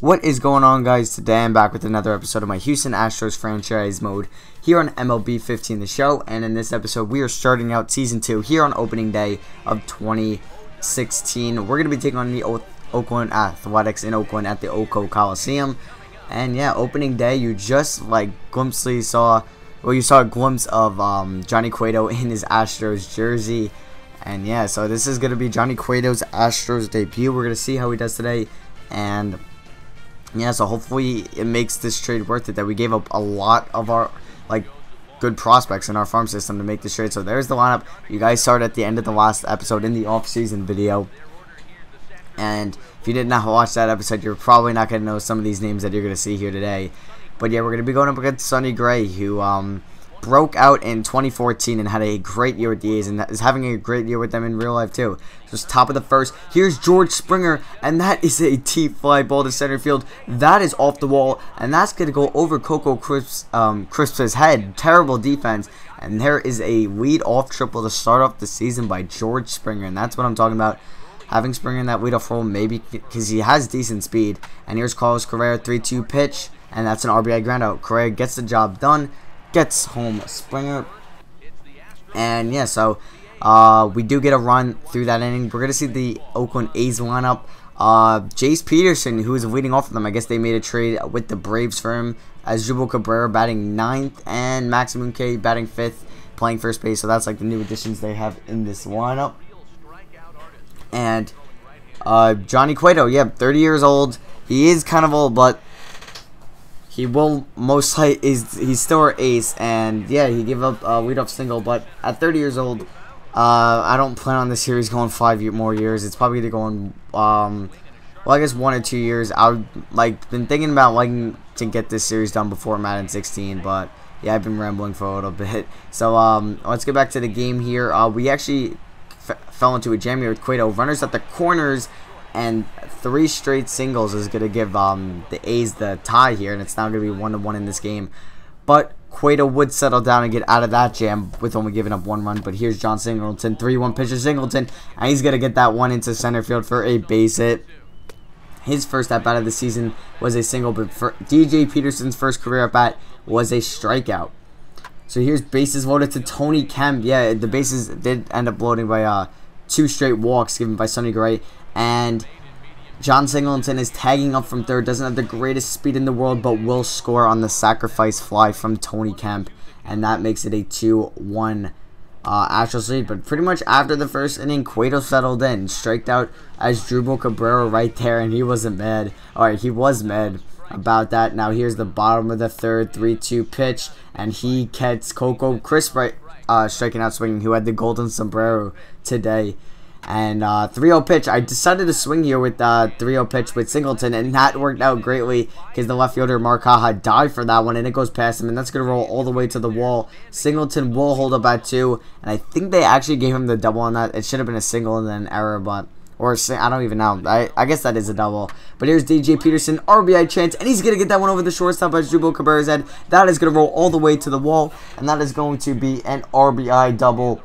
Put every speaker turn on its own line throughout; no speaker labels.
What is going on, guys? Today I'm back with another episode of my Houston Astros franchise mode here on MLB 15 the show, and in this episode we are starting out season 2 here on opening day of 2016. We're going to be taking on the Oakland Athletics in Oakland at the Oco Coliseum. And yeah, opening day, you just glimpsely saw, well, you saw a glimpse of Johnny Cueto in his Astros jersey. And yeah, so this is going to be Johnny Cueto's Astros debut. We're going to see how he does today. And yeah, so hopefully it makes this trade worth it, that we gave up a lot of our good prospects in our farm system to make this trade. So there's the lineup. You guys saw it at the end of the last episode in the off-season video. And if you did not watch that episode, you're probably not going to know some of these names that you're going to see here today. But yeah, we're going to be going up against Sonny Gray, who broke out in 2014 and had a great year with the A's, and is having a great year with them in real life too. Just top of the first. Here's George Springer, and that is a deep fly ball to center field. That is off the wall, and that's going to go over Coco Crisp's head. Terrible defense. And there is a lead-off triple to start off the season by George Springer, and that's what I'm talking about. Having Springer in that leadoff role, maybe because he has decent speed. And here's Carlos Correa, 3-2 pitch, and that's an RBI ground out. Correa gets the job done, gets home Springer. And yeah, so we do get a run through that inning. We're going to see the Oakland A's lineup. Jace Peterson, who is leading off of them. I guess they made a trade with the Braves for him. Asdrubal Cabrera batting 9th, and Maximum K batting 5th, playing first base. So that's like the new additions they have in this lineup. And Johnny Cueto, yeah, 30 years old. He is kind of old, but he will most likely he's still our ace. And yeah, he gave up a leadoff single, but at 30 years old, I don't plan on this series going 5 more years. It's probably either going well, I guess 1 or 2 years. I've been thinking about liking to get this series done before Madden 16, but yeah, I've been rambling for a little bit. So let's get back to the game here. We actually fell into a jam here with Cueto. Runners at the corners, and 3 straight singles is going to give the A's the tie here, and it's now going to be 1-1 in this game. But Cueto would settle down and get out of that jam with only giving up 1 run. But here's John Singleton, 3-1 pitcher Singleton, and he's going to get that one into center field for a base hit. His first at-bat of the season was a single, but for DJ Peterson's first career at-bat was a strikeout. So here's bases loaded to Tony Kemp. Yeah, the bases did end up loading by 2 straight walks given by Sonny Gray. And John Singleton is tagging up from third. Doesn't have the greatest speed in the world, but will score on the sacrifice fly from Tony Kemp. And that makes it a 2-1 Astros lead. But pretty much after the first inning, Cueto settled in. Striked out Asdrubal Cabrera right there, and he wasn't mad. Alright, he was mad about that. Now here's the bottom of the third, 3-2 pitch, and he gets Coco Crisp striking out swinging, who had the golden sombrero today. And 3-0 pitch. I decided to swing here with 3-0 pitch with Singleton, and that worked out greatly because the left fielder Mark Haha dived for that one, and it goes past him, and that's going to roll all the way to the wall. Singleton will hold up at 2, and I think they actually gave him the double on that. It should have been a single and then an error, but or I don't even know. I guess that is a double. But here's DJ Peterson, RBI chance, and he's going to get that one over the shortstop by Asdrubal Cabrera's head. That is going to roll all the way to the wall, and that is going to be an RBI double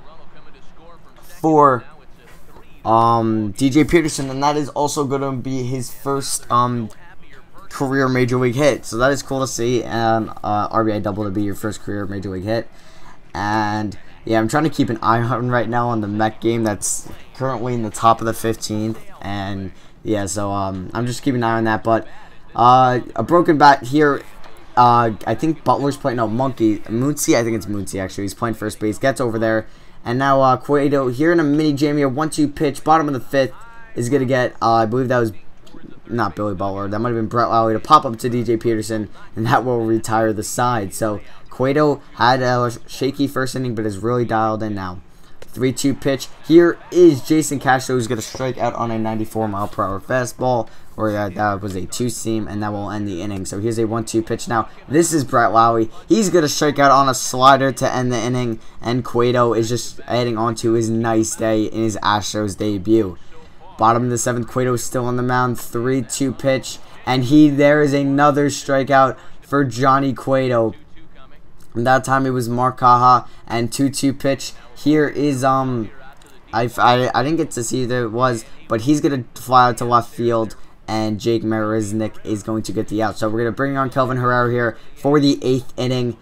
for DJ Peterson, and that is also going to be his first career Major League hit. So that is cool to see, and RBI double to be your first career Major League hit. And yeah, I'm trying to keep an eye on right now on the Met game that's currently in the top of the 15th. And yeah, so I'm just keeping an eye on that. But a broken bat here. I think Butler's playing, no, Muncy, I think it's Muncy actually. He's playing first base, gets over there. And now Cueto here in a mini jam here, 1-2 pitch, bottom of the 5th, is going to get, I believe that was not Billy Butler, that might have been Brett Lowry to pop up to DJ Peterson, and that will retire the side. So Cueto had a shaky first inning, but is really dialed in now. 3-2 pitch. Here is Jason Castro, who's going to strike out on a 94-mile-per-hour fastball, or that was a 2-seam, and that will end the inning. So here's a 1-2 pitch now. This is Brett Lowry. He's going to strike out on a slider to end the inning, and Cueto is just adding on to his nice day in his Astros debut. Bottom of the 7th, Cueto is still on the mound. 3-2 pitch, and there is another strikeout for Johnny Cueto. And that time it was Mark Haha, and 2-2 pitch. Here is I didn't get to see who it was, but he's gonna fly out to left field, and Jake Marisnick is going to get the out. So we're going to bring on Kelvin Herrera here for the 8th inning.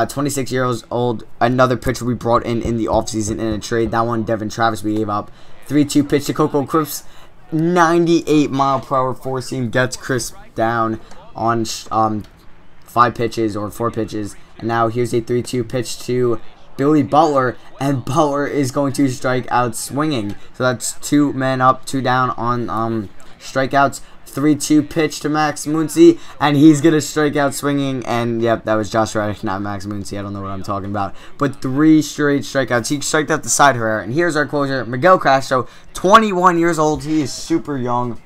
26 years old, another pitcher we brought in the offseason in a trade. That one, Devin Travis, we gave up. 3-2 pitch to Coco Cripps. 98-mile-per-hour four-seam gets Chris down on 5 pitches or 4 pitches. And now here's a 3-2 pitch to Billy Butler, and Butler is going to strike out swinging. So that's 2 men up, 2 down on strikeouts. 3-2 pitch to Max Muncy, and he's going to strike out swinging. And yep, that was Josh Reddick, not Max Muncy. I don't know what I'm talking about. But 3 straight strikeouts. He striked out the side Herrera. And here's our closer, Miguel Castro, 21 years old. He is super young.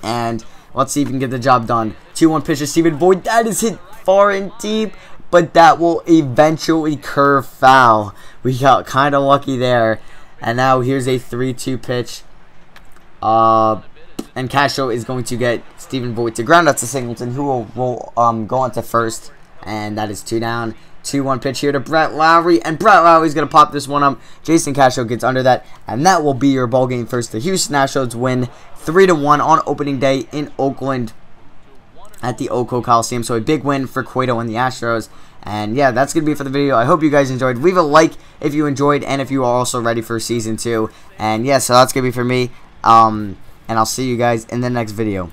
And let's see if he can get the job done. 2-1 pitch to Stephen Voigt. That is hit far and deep, but that will eventually curve foul. We got kind of lucky there. And now here's a 3-2 pitch. And Castro is going to get Stephen Voigt to ground out to Singleton, who will go on to first. And that is 2 down. 2-1 pitch here to Brett Lowry. And Brett Lowry's going to pop this one up. Jason Castro gets under that. And that will be your ball game first. The Houston Astros win 3-1 on opening day in Oakland at the Oco Coliseum. So a big win for Cueto and the Astros. And yeah, that's going to be it for the video. I hope you guys enjoyed. Leave a like if you enjoyed and if you are also ready for Season 2. And yeah, so that's going to be for me. And I'll see you guys in the next video.